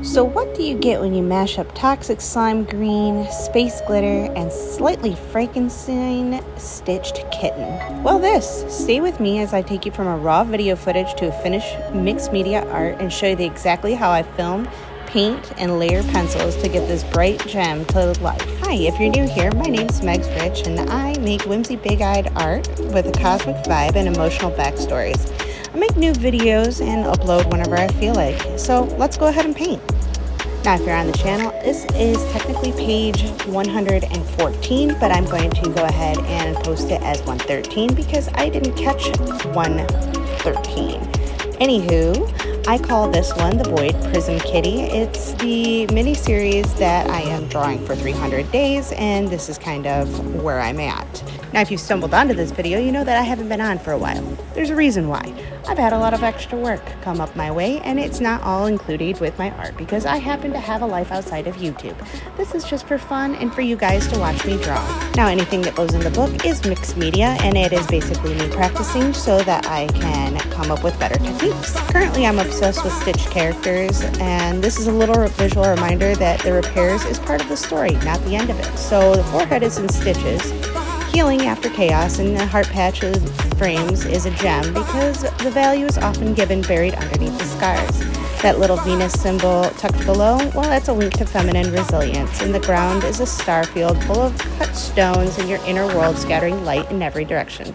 So what do you get when you mash up toxic slime green, space glitter, and slightly Frankenstein stitched kitten? Well, this. Stay with me as I take you from a raw video footage to a finished mixed media art and show you exactly how I filmed, paint, and layer pencils to get this bright gem to life. Hi, if you're new here, my name's Megs Rich, and I make whimsy big-eyed art with a cosmic vibe and emotional backstories. I make new videos and upload whenever I feel like, so let's go ahead and paint. Now, if you're on the channel, this is technically page 114, but I'm going to go ahead and post it as 113 because I didn't catch 113. Anywho, I call this one the Void Prism Kitty. It's the mini-series that I am drawing for 300 days, and this is kind of where I'm at. Now, if you stumbled onto this video, you know that I haven't been on for a while. There's a reason why. I've had a lot of extra work come up my way, and it's not all included with my art because I happen to have a life outside of YouTube. This is just for fun and for you guys to watch me draw. Now, anything that goes in the book is mixed media, and it is basically me practicing so that I can come up with better techniques. Currently, I'm obsessed with stitched characters, and this is a little visual reminder that the repairs is part of the story, not the end of it. So the forehead is in stitches. Healing after chaos and the heart patches frames is a gem because the value is often given buried underneath the scars. That little Venus symbol tucked below, well, that's a link to feminine resilience, and the ground is a star field full of cut stones and your inner world scattering light in every direction.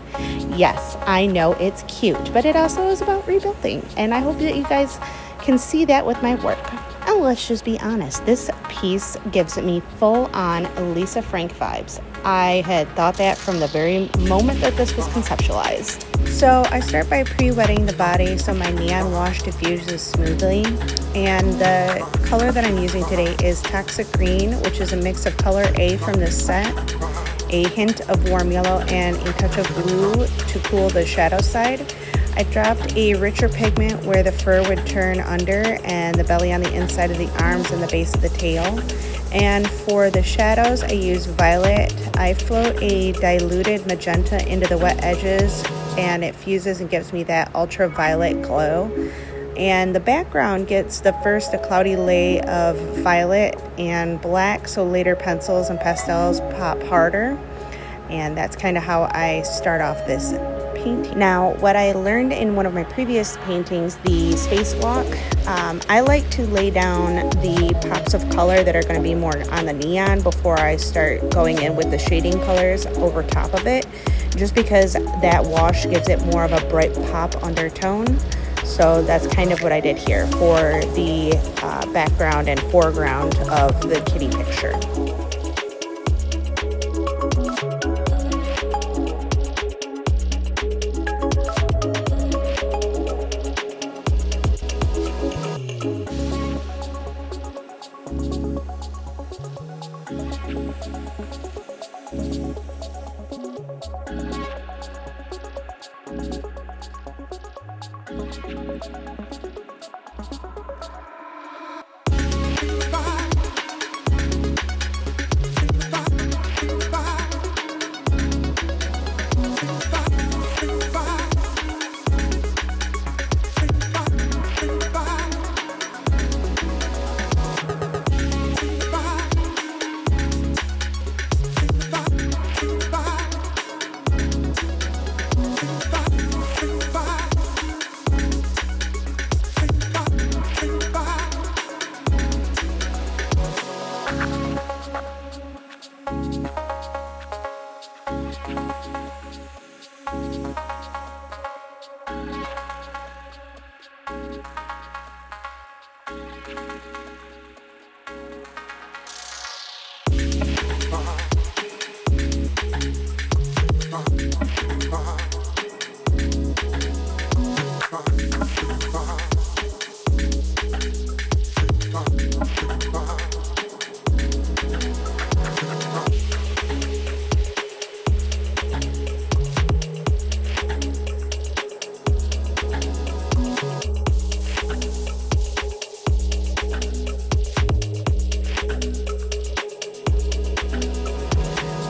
Yes, I know it's cute, but it also is about rebuilding, and I hope that you guys can see that with my work. And let's just be honest, this piece gives me full-on Lisa Frank vibes. I had thought that from the very moment that this was conceptualized. So I start by pre-wetting the body so my neon wash diffuses smoothly. And the color that I'm using today is Toxic Green, which is a mix of color A from this set, a hint of warm yellow, and a touch of blue to cool the shadow side. I dropped a richer pigment where the fur would turn under and the belly on the inside of the arms and the base of the tail. And for the shadows, I use violet. I float a diluted magenta into the wet edges, and it fuses and gives me that ultraviolet glow. And the background gets the first a cloudy lay of violet and black, so later pencils and pastels pop harder. And that's kind of how I start off this painting. Now, what I learned in one of my previous paintings, the spacewalk, I like to lay down the pops of color that are going to be more on the neon before I start going in with the shading colors over top of it, just because that wash gives it more of a bright pop undertone. So that's kind of what I did here for the background and foreground of the kitty picture.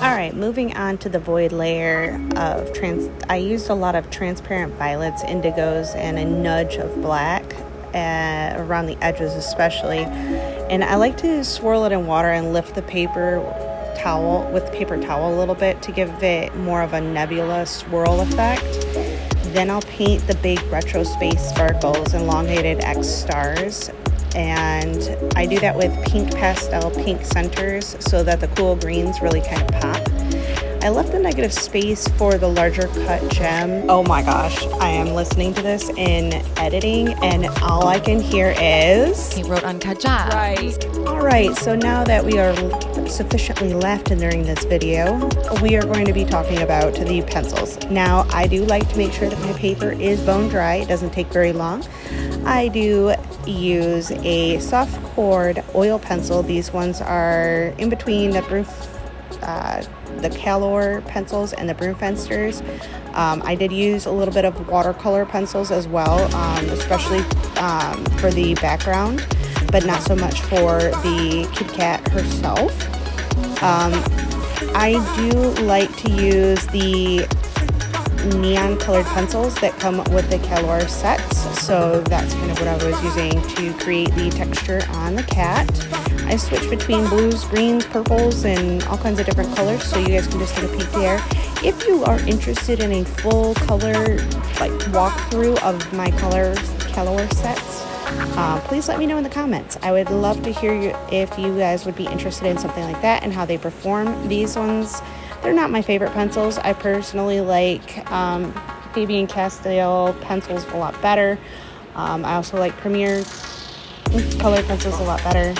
Alright, moving on to the void layer of I used a lot of transparent violets, indigos, and a nudge of black. around the edges especially. And I like to swirl it in water and lift the paper towel a little bit to give it more of a nebula swirl effect. Then I'll paint the big retro space sparkles, elongated X stars, and I do that with pink pastel pink centers so that the cool greens really kind of pop. I left the negative space for the larger cut gem. Oh my gosh, I am listening to this in editing and all I can hear is... He wrote uncut gem. Right. Alright, so now that we are sufficiently laughing during this video, we are going to be talking about the pencils. Now, I do like to make sure that my paper is bone dry. It doesn't take very long. I do use a soft cord oil pencil. These ones are in between the Calor pencils and the Broom Fensters. I did use a little bit of watercolor pencils as well, especially for the background, but not so much for the Kit Kat herself. I do like to use the neon colored pencils that come with the Calor sets, so that's kind of what I was using to create the texture on the cat. I switch between blues, greens, purples, and all kinds of different colors, so you guys can just take a peek there. If you are interested in a full color walkthrough of my Calor sets, please let me know in the comments. I would love to hear if you guys would be interested in something like that and how they perform. These ones, they're not my favorite pencils. I personally like Faber & Castell pencils a lot better. I also like Premier colored pencils a lot better,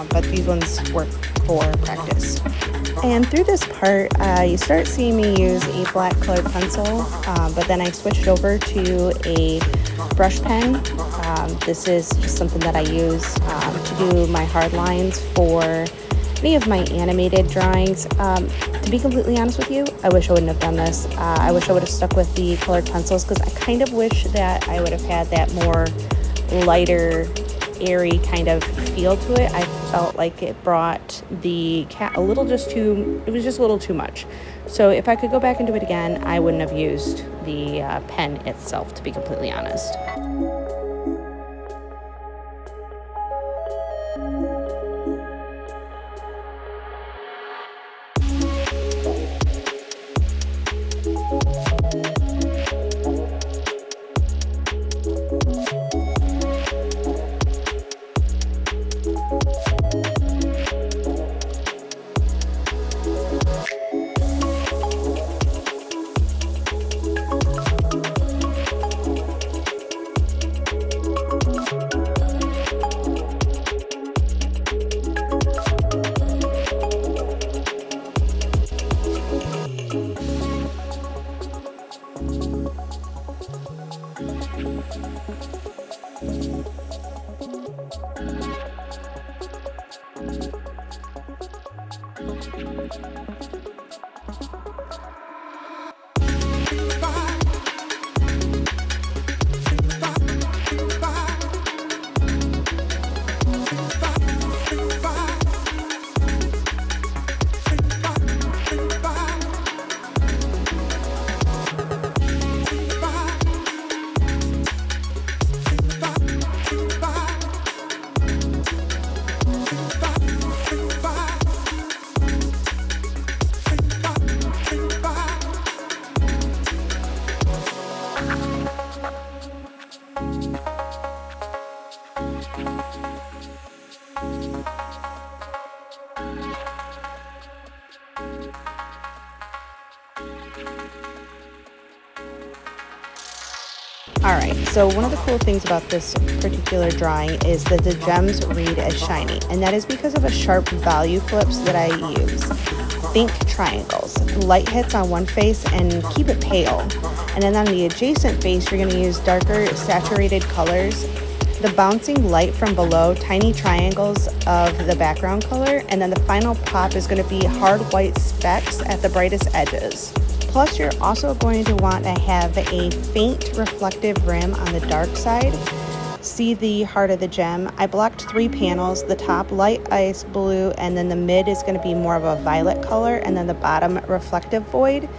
but these ones work for practice. And through this part, you start seeing me use a black colored pencil, but then I switched over to a brush pen. This is just something that I use to do my hard lines for any of my animated drawings. To be completely honest with you, I wish I wouldn't have done this. I wish I would have stuck with the colored pencils because I kind of wish that I would have had that more lighter, airy kind of feel to it. I felt like it brought the cat it was just a little too much. So if I could go back and do it again, I wouldn't have used the pen itself, to be completely honest. Alright, so one of the cool things about this particular drawing is that the gems read as shiny, and that is because of a sharp value flips that I use. Think triangles. Light hits on one face and keep it pale, and then on the adjacent face you're going to use darker saturated colors. The bouncing light from below, tiny triangles of the background color, and then the final pop is going to be hard white specks at the brightest edges. Plus, you're also going to want to have a faint reflective rim on the dark side. See the heart of the gem. I blocked 3 panels, the top light ice blue, and then the mid is going to be more of a violet color, and then the bottom reflective void.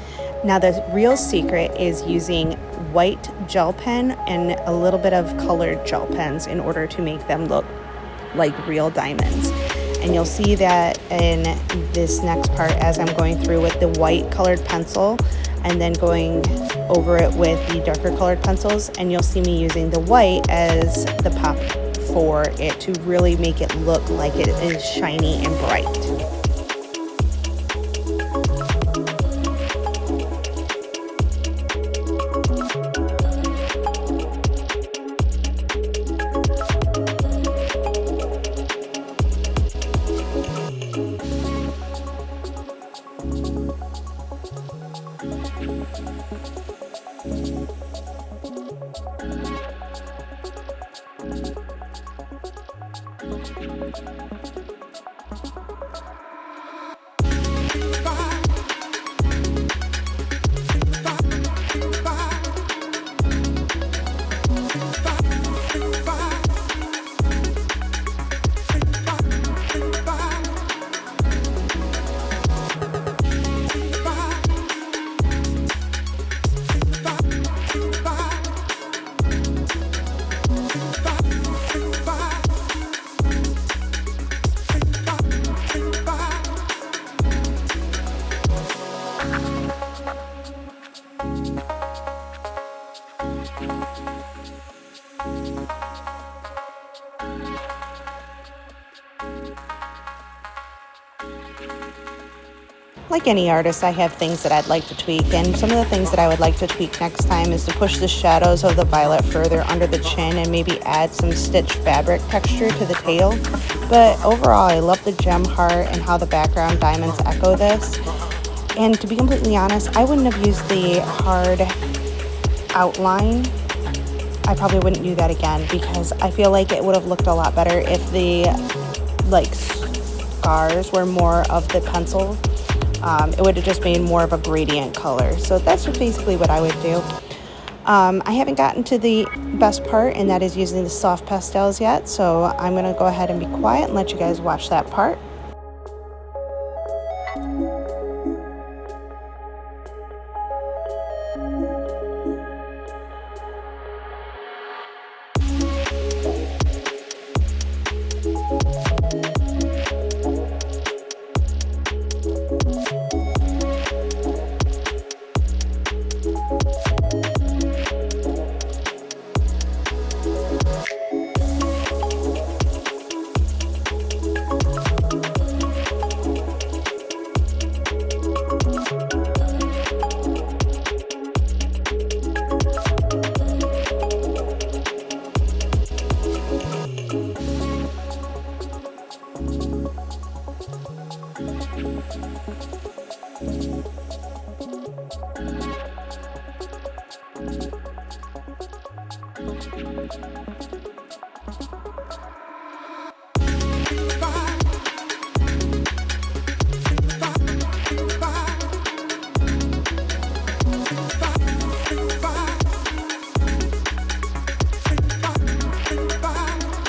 Now the real secret is using white gel pen and a little bit of colored gel pens in order to make them look like real diamonds. And you'll see that in this next part as I'm going through with the white colored pencil and then going over it with the darker colored pencils, and you'll see me using the white as the pop for it to really make it look like it is shiny and bright. Like any artist, I have things that I'd like to tweak, and some of the things that I would like to tweak next time is to push the shadows of the violet further under the chin and maybe add some stitched fabric texture to the tail. But overall, I love the gem heart and how the background diamonds echo this. And to be completely honest, I wouldn't have used the hard outline. I probably wouldn't do that again because I feel like it would have looked a lot better if the scars were more of the pencil. It would have just made more of a gradient color. So that's just basically what I would do. I haven't gotten to the best part, and that is using the soft pastels yet. So I'm going to go ahead and be quiet and let you guys watch that part.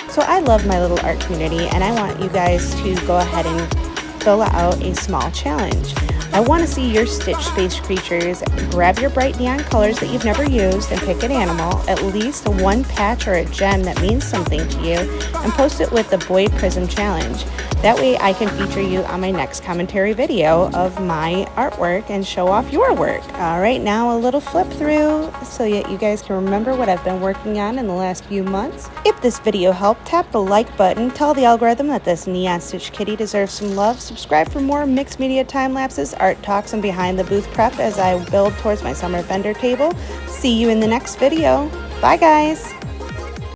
So I love my little art community, and I want you guys to go ahead and fill out a small challenge. I want to see your Stitch Space creatures. Grab your bright neon colors that you've never used and pick an animal, at least one patch or a gem that means something to you, and post it with the Boy Prism Challenge. That way I can feature you on my next commentary video of my artwork and show off your work. All right, now a little flip through so that you guys can remember what I've been working on in the last few months. If this video helped, tap the like button, tell the algorithm that this neon stitch kitty deserves some love, subscribe for more mixed media time lapses, art talks, and behind the booth prep as I build towards my summer vendor table. See you in the next video. Bye guys!